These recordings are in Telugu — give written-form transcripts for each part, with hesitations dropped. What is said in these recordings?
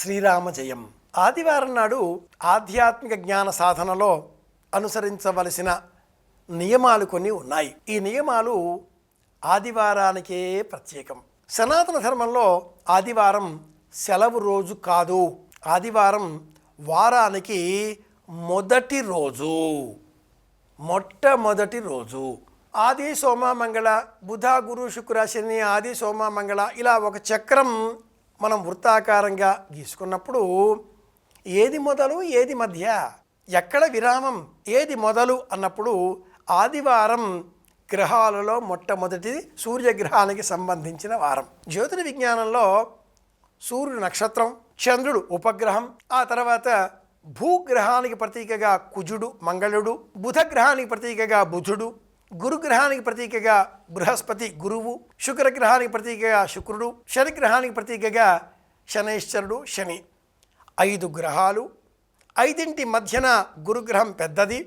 శ్రీరామ జయం. ఆదివారం నాడు ఆధ్యాత్మిక జ్ఞాన సాధనలో అనుసరించవలసిన నియమాలు కొన్ని ఉన్నాయి. ఈ నియమాలు ఆదివారానికే ప్రత్యేకం. సనాతన ధర్మంలో ఆదివారం సెలవు రోజు కాదు. ఆదివారం వారానికి మొట్టమొదటి రోజు. ఆది సోమ మంగళ, బుధ గురు శుక్ర శని, ఆది సోమ మంగళ, ఇలా ఒక చక్రం మనం వృత్తాకారంగా గీసుకున్నప్పుడు ఏది మొదలు ఏది మధ్య, ఎక్కడ విరామం, ఏది మొదలు అన్నప్పుడు ఆదివారం గ్రహాలలో మొట్టమొదటి సూర్యగ్రహానికి సంబంధించిన వారం. జ్యోతిర్ విజ్ఞానంలో సూర్యుడు నక్షత్రం, చంద్రుడు ఉపగ్రహం, ఆ తర్వాత భూగ్రహానికి ప్రతీకగా కుజుడు మంగళుడు, బుధ గ్రహానికి ప్రతీకగా బుధుడు, గురుగ్రహానికి ప్రతీకగా బృహస్పతి గురువు, శుక్రగ్రహానికి ప్రతీకగా శుక్రుడు, శనిగ్రహానికి ప్రతీకగా శనైశ్వరుడు శని. 5 గ్రహాలు, 5 మధ్యన గురుగ్రహం పెద్దది,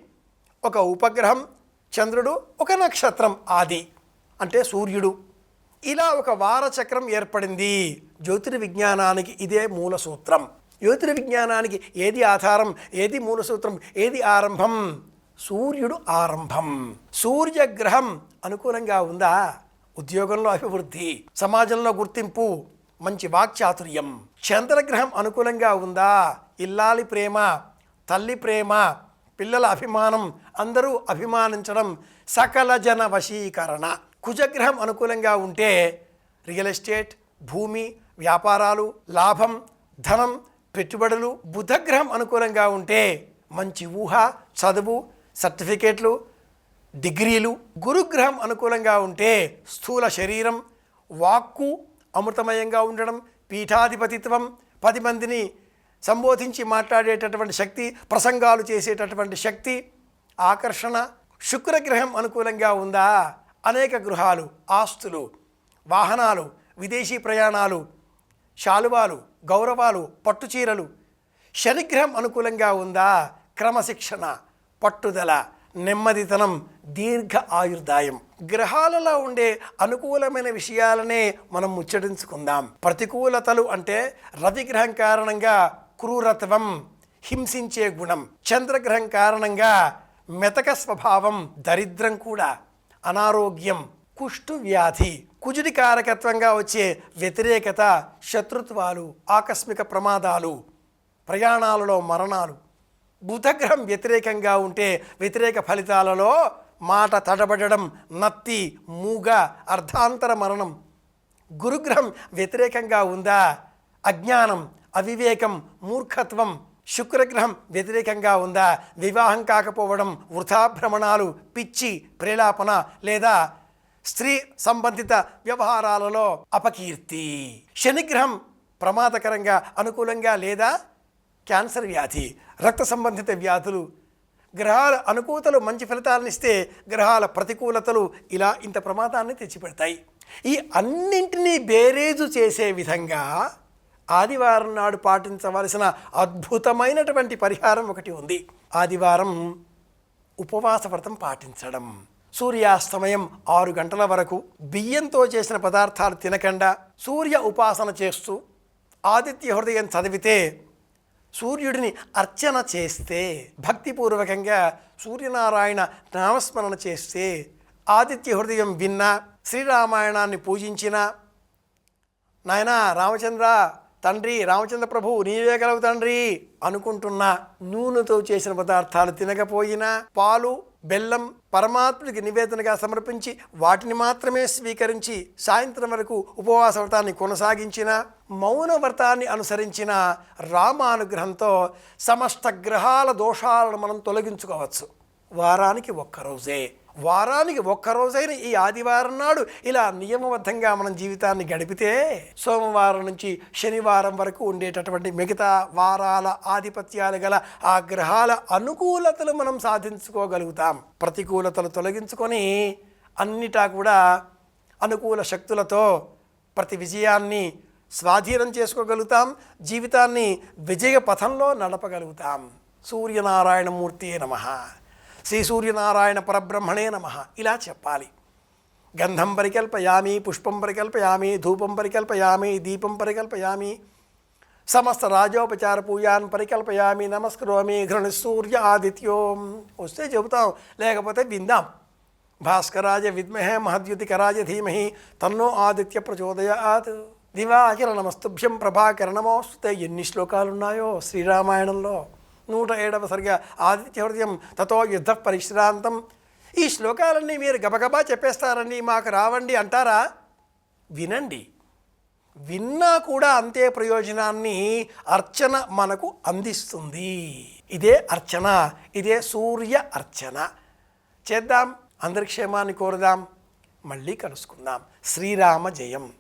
ఒక ఉపగ్రహం చంద్రుడు, ఒక నక్షత్రం ఆది అంటే సూర్యుడు. ఇలా ఒక వారచక్రం ఏర్పడింది. జ్యోతిర్విజ్ఞానానికి ఇదే మూల సూత్రం. జ్యోతిర్విజ్ఞానానికి ఏది ఆధారం, ఏది మూల సూత్రం, ఏది ఆరంభం? సూర్యుడు ఆరంభం. సూర్యగ్రహం అనుకూలంగా ఉందా? ఉద్యోగంలో అభివృద్ధి, సమాజంలో గుర్తింపు, మంచి వాక్చాతుర్యం. చంద్రగ్రహం అనుకూలంగా ఉందా? ఇల్లాలి ప్రేమ, తల్లి ప్రేమ, పిల్లల అభిమానం, అందరూ అభిమానించడం, సకల జన వశీకరణ. కుజగ్రహం అనుకూలంగా ఉంటే రియల్ ఎస్టేట్, భూమి, వ్యాపారాలు, లాభం, ధనం, పెట్టుబడులు. బుధగ్రహం అనుకూలంగా ఉంటే మంచి ఊహ, చదువు, సర్టిఫికేట్లు, డిగ్రీలు. గురుగ్రహం అనుకూలంగా ఉంటే స్థూల శరీరం, వాక్కు అమృతమయంగా ఉండడం, పీఠాధిపతిత్వం, 10 మందిని సంబోధించి మాట్లాడేటటువంటి శక్తి, ప్రసంగాలు చేసేటటువంటి శక్తి, ఆకర్షణ. శుక్రగ్రహం అనుకూలంగా ఉందా? అనేక గృహాలు, ఆస్తులు, వాహనాలు, విదేశీ ప్రయాణాలు, శాలువాలు, గౌరవాలు, పట్టుచీరలు. శనిగ్రహం అనుకూలంగా ఉందా? క్రమశిక్షణ, పట్టుదల, నెమ్మదితనం, దీర్ఘ ఆయుర్దాయం. గ్రహాలలో ఉండే అనుకూలమైన విషయాలనే మనం ముచ్చటించుకుందాం. ప్రతికూలతలు అంటే రవిగ్రహం కారణంగా క్రూరత్వం, హింసించే గుణం. చంద్రగ్రహం కారణంగా మెతక స్వభావం, దరిద్రం కూడా, అనారోగ్యం, కుష్టు వ్యాధి. కుజుడి కారకత్వంగా వచ్చే వ్యతిరేకత, శత్రుత్వాలు, ఆకస్మిక ప్రమాదాలు, ప్రయాణాలలో మరణాలు. బుధగ్రహం వ్యతిరేకంగా ఉంటే వ్యతిరేక ఫలితాలలో మాట తడబడడం, నత్తి, మూగ, అర్ధాంతర మరణం. గురుగ్రహం వ్యతిరేకంగా ఉందా? అజ్ఞానం, అవివేకం, మూర్ఖత్వం. శుక్రగ్రహం వ్యతిరేకంగా ఉందా? వివాహం కాకపోవడం, వృథా భ్రమణాలు, పిచ్చి, ప్రేలాపన లేదా స్త్రీ సంబంధిత వ్యవహారాలలో అపకీర్తి. శనిగ్రహం ప్రమాదకరంగా అనుకూలంగా లేదా? క్యాన్సర్ వ్యాధి, రక్త సంబంధిత వ్యాధులు. గ్రహాల అనుకూలతలు మంచి ఫలితాలను ఇస్తే గ్రహాల ప్రతికూలతలు ఇలా ఇంత ప్రమాదాన్ని తెచ్చిపెడతాయి. ఈ అన్నింటినీ బేరేజు చేసే విధంగా ఆదివారం నాడు పాటించవలసిన అద్భుతమైనటువంటి పరిహారం ఒకటి ఉంది. ఆదివారం ఉపవాస వ్రతం పాటించడం. సూర్యాస్తమయం 6 గంటల వరకు బియ్యంతో చేసిన పదార్థాలు తినకుండా సూర్య ఉపాసన చేస్తూ ఆదిత్య హృదయం చదివితే, సూర్యుడిని అర్చన చేస్తే, భక్తిపూర్వకంగా సూర్యనారాయణ నామస్మరణ చేస్తే, ఆదిత్య హృదయం విన్నా, శ్రీరామాయణాన్ని పూజించిన, నాయనా రామచంద్ర తండ్రి, రామచంద్ర ప్రభు నీవే గలవు తండ్రి అనుకుంటున్నా, నూనెతో చేసిన పదార్థాలు తినకపోయినా, పాలు, బెల్లం పరమాత్ముడికి నివేదనగా సమర్పించి వాటిని మాత్రమే స్వీకరించి సాయంత్రం వరకు ఉపవాస వ్రతాన్ని కొనసాగించిన, మౌన వ్రతాన్ని అనుసరించిన రామానుగ్రహంతో సమస్త గ్రహాల దోషాలను మనం తొలగించుకోవచ్చు. వారానికి ఒక్కరోజైన ఈ ఆదివారం నాడు ఇలా నియమబద్ధంగా మనం జీవితాన్ని గడిపితే సోమవారం నుంచి శనివారం వరకు ఉండేటటువంటి మిగతా వారాల ఆధిపత్యాలు గల ఆ గ్రహాల అనుకూలతలు మనం సాధించుకోగలుగుతాం. ప్రతికూలతలు తొలగించుకొని అన్నిటా కూడా అనుకూల శక్తులతో ప్రతి విజయాన్ని స్వాధీనం చేసుకోగలుగుతాం. జీవితాన్ని విజయ పథంలో నడపగలుగుతాం. సూర్యనారాయణమూర్తి నమః, శ్రీ సూర్యనారాయణ పరబ్రహ్మణే నమః ఇలా చెప్పాలి. గంధం పరికల్పయామి, పుష్పం పరికల్పయామి, ధూపం పరికల్పయామి, దీపం పరికల్పయామి, సమస్త రాజోపచార పూజాన్ పరికల్పయామి నమస్కరోమి ఘృణ సూర్య ఆదిత్యోం. వస్తే చెబుతాం, లేకపోతే విందాం. భాస్కరాజ విద్మహే మహద్యుతికరాజ ధీమహి తన్నో ఆదిత్య ప్రచోదయాత్. దివాకర నమస్తుభ్యం ప్రభాకర నమోస్తుతే. ఎన్ని శ్లోకాలున్నాయో శ్రీరామాయణంలో. 107వ సర్గ ఆదిత్య హృదయం తతో యుద్ధ పరిశ్రాంతం. ఈ శ్లోకాలన్నీ మీరు గబగబా చెప్పేస్తారండి, మాకు రావండి అంటారా? వినండి. విన్నా కూడా అంతే ప్రయోజనాన్ని అర్చన మనకు అందిస్తుంది. ఇదే అర్చన, ఇదే సూర్య అర్చన. చేద్దాం, అందరి క్షేమాన్ని కోరుదాం. మళ్ళీ కలుసుకుందాం. శ్రీరామ జయం.